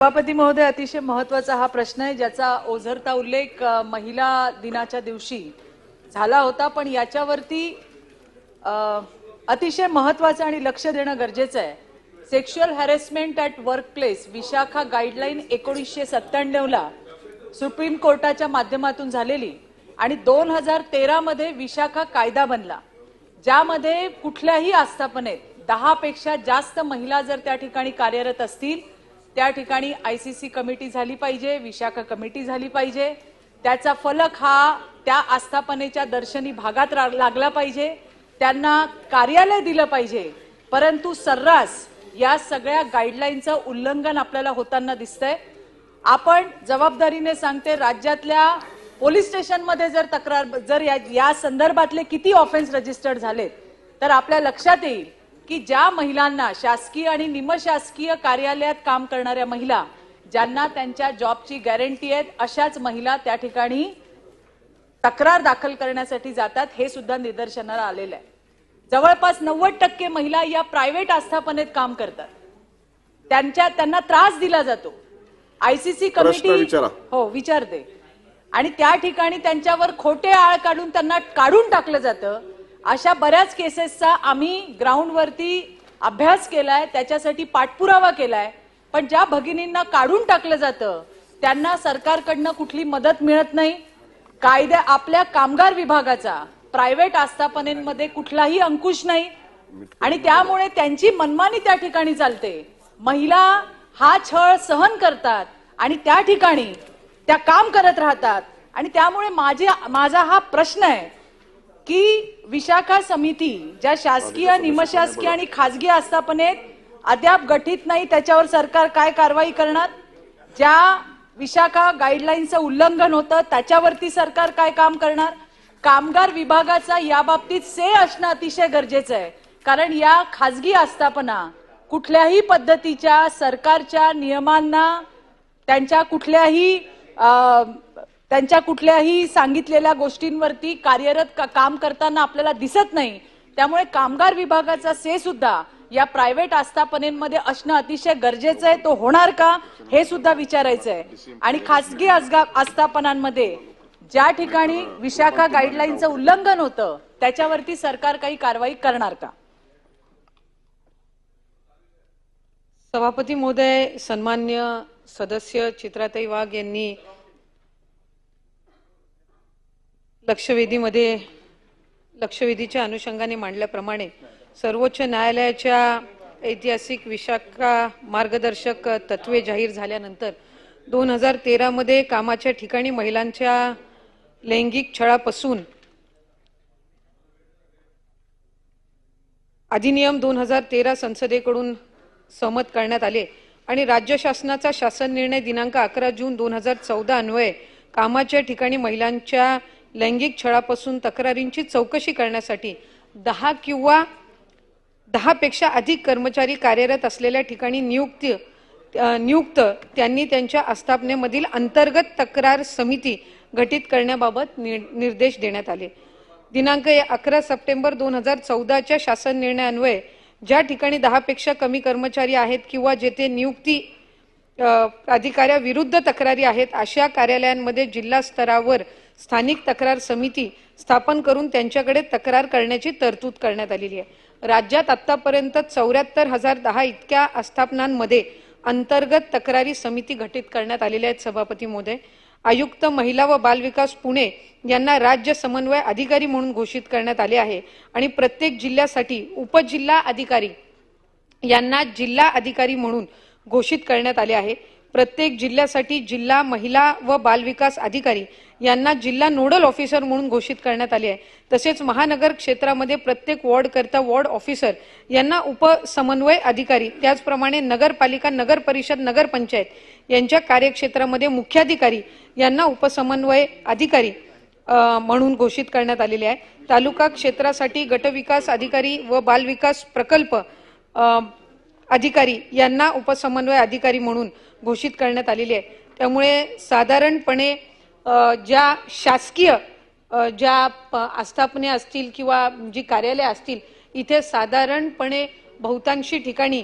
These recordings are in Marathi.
सभापती महोदय, अतिशय महत्त्वाचा हा प्रश्न आहे ज्याचा ओझरता उल्लेख महिला दिनाच्या दिवशी झाला होता, पण याच्यावरती अतिशय महत्त्वाचं आणि लक्ष देणं गरजेचं आहे। Sexual harassment at workplace Vishakha guideline 1997 ला सुप्रीम कोर्टाच्या माध्यमातून झालेली आणि 2013 मध्ये विशाखा कायदा बनला, ज्यामध्ये कुठल्याही आस्थापनेत 10 पेक्षा जास्त महिला जर त्या ठिकाणी कार्यरत असतील त्या ठिकाणी आयसीसी कमिटी झाली पाहिजे, विशाखा कमिटी झाली पाहिजे, त्याचा फलक हा त्या आस्थापनेच्या दर्शनी भागात लागला पाहिजे, त्यांना कार्यालय दिलं पाहिजे। परंतु सर्रास या सगळ्या गाईडलाईनचं उल्लंघन आपल्याला होताना दिसतंय। आपण जबाबदारीने सांगते, राज्यातल्या पोलीस स्टेशनमध्ये जर तक्रार या संदर्भातले किती ऑफेन्स रजिस्टर्ड झालेत तर आपल्या लक्षात येईल की ज्या महिलांना शासकीय आणि निमशासकीय कार्यालयात काम करणाऱ्या महिला ज्यांना त्यांच्या जॉबची गॅरंटी आहे अशाच महिला त्या ठिकाणी तक्रार दाखल करण्यासाठी जातात, हे सुद्धा निदर्शनाला आलेलं आहे। जवळपास 90% महिला या प्रायव्हेट आस्थापनेत काम करतात, त्यांना त्रास दिला जातो। आयसीसी कमिटी हो विचारते आणि त्या ठिकाणी त्यांच्यावर खोटे आळ काढून त्यांना काढून टाकलं जातं। अशा बऱ्याच केसेसचा आम्ही ग्राउंडवरती अभ्यास केलाय, त्याच्यासाठी पाठपुरावा केलाय, पण ज्या भगिनींना काढून टाकलं जातं त्यांना सरकारकडनं कुठली मदत मिळत नाही। कायदा आपल्या कामगार विभागाचा प्रायव्हेट आस्थापनेमध्ये कुठलाही अंकुश नाही आणि त्यामुळे त्यांची मनमानी त्या ठिकाणी चालते। महिला हा छळ सहन करतात आणि त्या ठिकाणी त्या काम करत राहतात आणि त्यामुळे माझा हा प्रश्न आहे की विशाखा समिती ज्या शासकीय, निमशासकीय आणि खासगी आस्थापनेत अद्याप गठीत नाही त्याच्यावर सरकार काय कारवाई करणार? ज्या विशाखा गाईडलाईनचं उल्लंघन होतं त्याच्यावरती सरकार काय काम करणार? कामगार विभागाचा याबाबतीत से असणं अतिशय गरजेचं आहे, कारण या खासगी आस्थापना कुठल्याही पद्धतीच्या सरकारच्या नियमांना त्यांच्या कुठल्याही सांगितलेल्या गोष्टींवरती कार्यरत काम करताना आपल्याला दिसत नाही। त्यामुळे कामगार विभागाचा से सुद्धा या प्रायव्हेट आस्थापनेमध्ये असणं अतिशय गरजेचं आहे। तो होणार का हे सुद्धा विचारायचं आहे। आणि खासगी आस्थापनांमध्ये ज्या ठिकाणी विशाखा गाईडलाईनचं उल्लंघन होतं त्याच्यावरती सरकार काही कारवाई करणार का? सभापती महोदय, सन्मान्य सदस्य चित्राताई वाघ यांनी लक्षवेधीच्या अनुषंगाने मांडल्याप्रमाणे सर्वोच्च न्यायालयाच्या ऐतिहासिक विशाखा मार्गदर्शक तत्वे जाहीर झाल्यानंतर 2013 मध्ये कामाच्या ठिकाणी महिलांच्या लैंगिक छळापासून अधिनियम 2013 संसदेकडून सहमत करण्यात आले आणि राज्य शासनाचा शासन निर्णय दिनांक 11 जून 2014 अन्वये कामाच्या ठिकाणी महिलांच्या लैंगिक छळापासून तक्रारींची चौकशी करण्यासाठी 10 किंवा 10 पेक्षा अधिक कर्मचारी कार्यरत असलेल्या ठिकाणी नियुक्त त्यांनी त्यांच्या आस्थापनेमधील अंतर्गत तक्रार समिती गठीत करण्याबाबत निर्देश देण्यात आले। दिनांक 11 सप्टेंबर 2014 शासन निर्णयान्वये ज्या ठिकाणी 10 पेक्षा कमी कर्मचारी आहेत किंवा जेथे नियुक्ती अधिकाऱ्याविरुद्ध तक्रारी आहेत अशा कार्यालयांमध्ये जिल्हा स्तरावर स्थानिक तक्रार समिती स्थापन करून त्यांच्याकडे तक्रार करण्याची तरतूद करण्यात आलेली आहे। राज्यात आतापर्यंत 74,010 इतक्या आस्थापनांमध्ये अंतर्गत तक्रारी समिती गठीत करण्यात आलेल्या आहेत। सभापती महोदय, आयुक्त महिला व बालविकास पुणे यांना राज्य समन्वय अधिकारी म्हणून घोषित करण्यात आले आहे आणि प्रत्येक जिल्ह्यासाठी उपजिल्हा अधिकारी यांना जिल्हा अधिकारी म्हणून घोषित करण्यात आले आहे। प्रत्येक जिल्ह्यासाठी जिल्हा महिला व बालविकास अधिकारी यांना जिल्हा नोडल ऑफिसर म्हणून घोषित करण्यात आले आहे। तसेच महानगर क्षेत्रामध्ये प्रत्येक वॉर्ड करता वॉर्ड ऑफिसर यांना उपसमन्वय अधिकारी, त्याचप्रमाणे नगरपालिका, नगर परिषद, नगरपंचायत यांच्या कार्यक्षेत्रामध्ये मुख्याधिकारी यांना उपसमन्वय अधिकारी म्हणून घोषित करण्यात आलेले आहे। तालुका क्षेत्रासाठी गटविकास अधिकारी व बालविकास प्रकल्प अधिकारी यांना उपसमन्वय अधिकारी म्हणून घोषित करण्यात आलेली आहे। त्यामुळे साधारणपणे ज्या शासकीय ज्या आस्थापने असतील किंवा जी कार्यालय असतील इथे साधारणपणे बहुतांशी ठिकाणी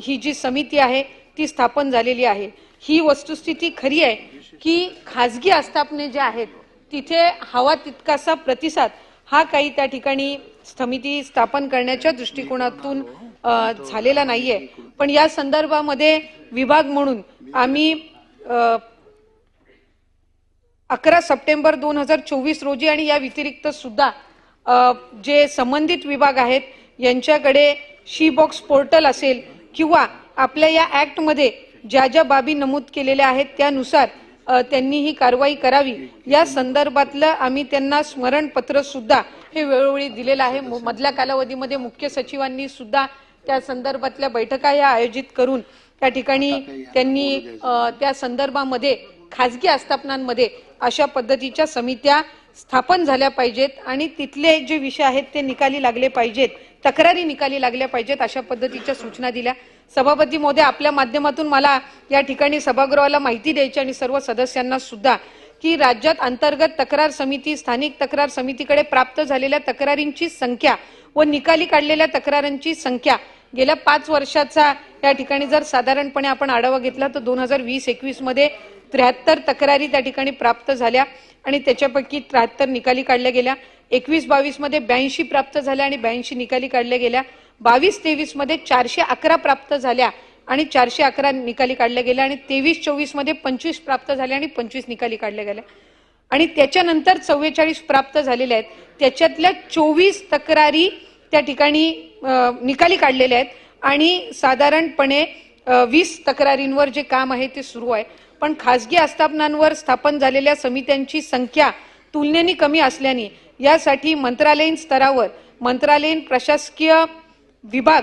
ही जी समिती आहे ती स्थापन झालेली आहे। ही वस्तुस्थिती खरी आहे की खाजगी आस्थापने जे आहेत तिथे हवा तितकासा प्रतिसाद हा काही त्या ठिकाणी समिती स्थापन करण्याच्या दृष्टिकोनातून झालेला नाहीये। पण या संदर्भामध्ये विभाग म्हणून आम्ही 11 सप्टेंबर 2024 रोजी आणि या व्यतिरिक्त सुद्धा जे संबंधित विभाग आहेत यांच्याकडे शी बॉक्स पोर्टल असेल किंवा आपल्या या ऍक्ट मध्ये ज्या ज्या बाबी नमूद केलेल्या आहेत त्यानुसार त्यांनी ही कारवाई करावी या संदर्भातलं आम्ही त्यांना स्मरणपत्र सुद्धा हे वेळोवेळी दिलेलं आहे। मधल्या कालावधीमध्ये मुख्य सचिवांनी सुद्धा त्या संदर्भातल्या बैठका या आयोजित करून त्या ठिकाणी त्यांनी त्या संदर्भामध्ये खाजगी आस्थापनांमध्ये अशा पद्धतीच्या समित्या स्थापन झाल्या पाहिजेत आणि तिथले जे विषय आहेत ते निकाली लागले पाहिजेत, तक्रारी निकाली लागल्या पाहिजेत अशा पद्धतीच्या सूचना दिल्या। सभापती महोदय, आपल्या माध्यमातून मला या ठिकाणी सभागृहाला माहिती द्यायची आणि सर्व सदस्यांना सुद्धा की राज्यात अंतर्गत तक्रार समिती, स्थानिक तक्रार समितीकडे प्राप्त झालेल्या तक्रारींची संख्या व निकाली काढलेल्या तक्रारांची संख्या गेल्या 5 वर्षाचा या ठिकाणी जर साधारणपणे आपण आढावा घेतला तर 2020-21 मध्ये 73 तक्रारी त्या ठिकाणी प्राप्त झाल्या आणि त्याच्यापैकी 73 निकाली काढल्या गेल्या। 21-22 मध्ये 82 प्राप्त झाल्या आणि 82 निकाली काढल्या गेल्या। 22-23 मध्ये 411 प्राप्त झाल्या आणि 411 निकाली काढल्या गेल्या आणि 23-24 मध्ये 25 प्राप्त झाल्या आणि 25 निकाली काढल्या गेल्या आणि त्याच्यानंतर 44 प्राप्त झालेल्या आहेत। त्याच्यातल्या 24 तक्रारी त्या ठिकाणी निकाली काढलेल्या आहेत आणि साधारणपणे 20 तक्रारींवर जे काम आहे ते सुरू आहे। पण खासगी आस्थापनांवर स्थापन झालेल्या समित्यांची संख्या तुलनेने कमी असल्याने यासाठी मंत्रालयीन स्तरावर मंत्रालयीन प्रशासकीय विभाग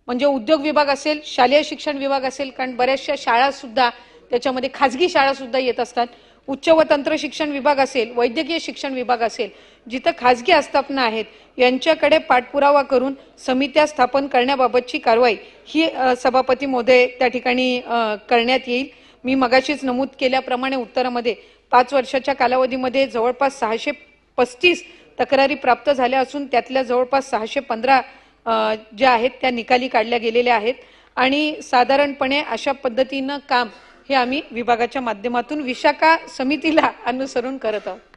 म्हणजे उद्योग विभाग असेल, शालेय शिक्षण विभाग असेल, कारण बऱ्याचशा शाळा सुद्धा त्याच्यामध्ये खाजगी शाळा सुद्धा येत असतात, उच्च व तंत्र शिक्षण विभाग असेल, वैद्यकीय शिक्षण विभाग असेल, जिथं खाजगी आस्थापना आहेत यांच्याकडे पाठपुरावा करून समित्या स्थापन करण्याबाबतची कारवाई ही सभापती महोदय त्या ठिकाणी करण्यात येईल। मी मगाशीच नमूद केल्याप्रमाणे उत्तरामध्ये 5 वर्षाच्या कालावधीमध्ये जवळपास 635 तक्रारी प्राप्त झाल्या असून त्यातल्या जवळपास 615 ज्या आहेत त्या निकाली काढल्या गेलेल्या आहेत आणि साधारणपणे अशा पद्धतीनं काम हे आम्ही विभागाच्या माध्यमातून विशाखा समितीला अनुसरून करत आहोत।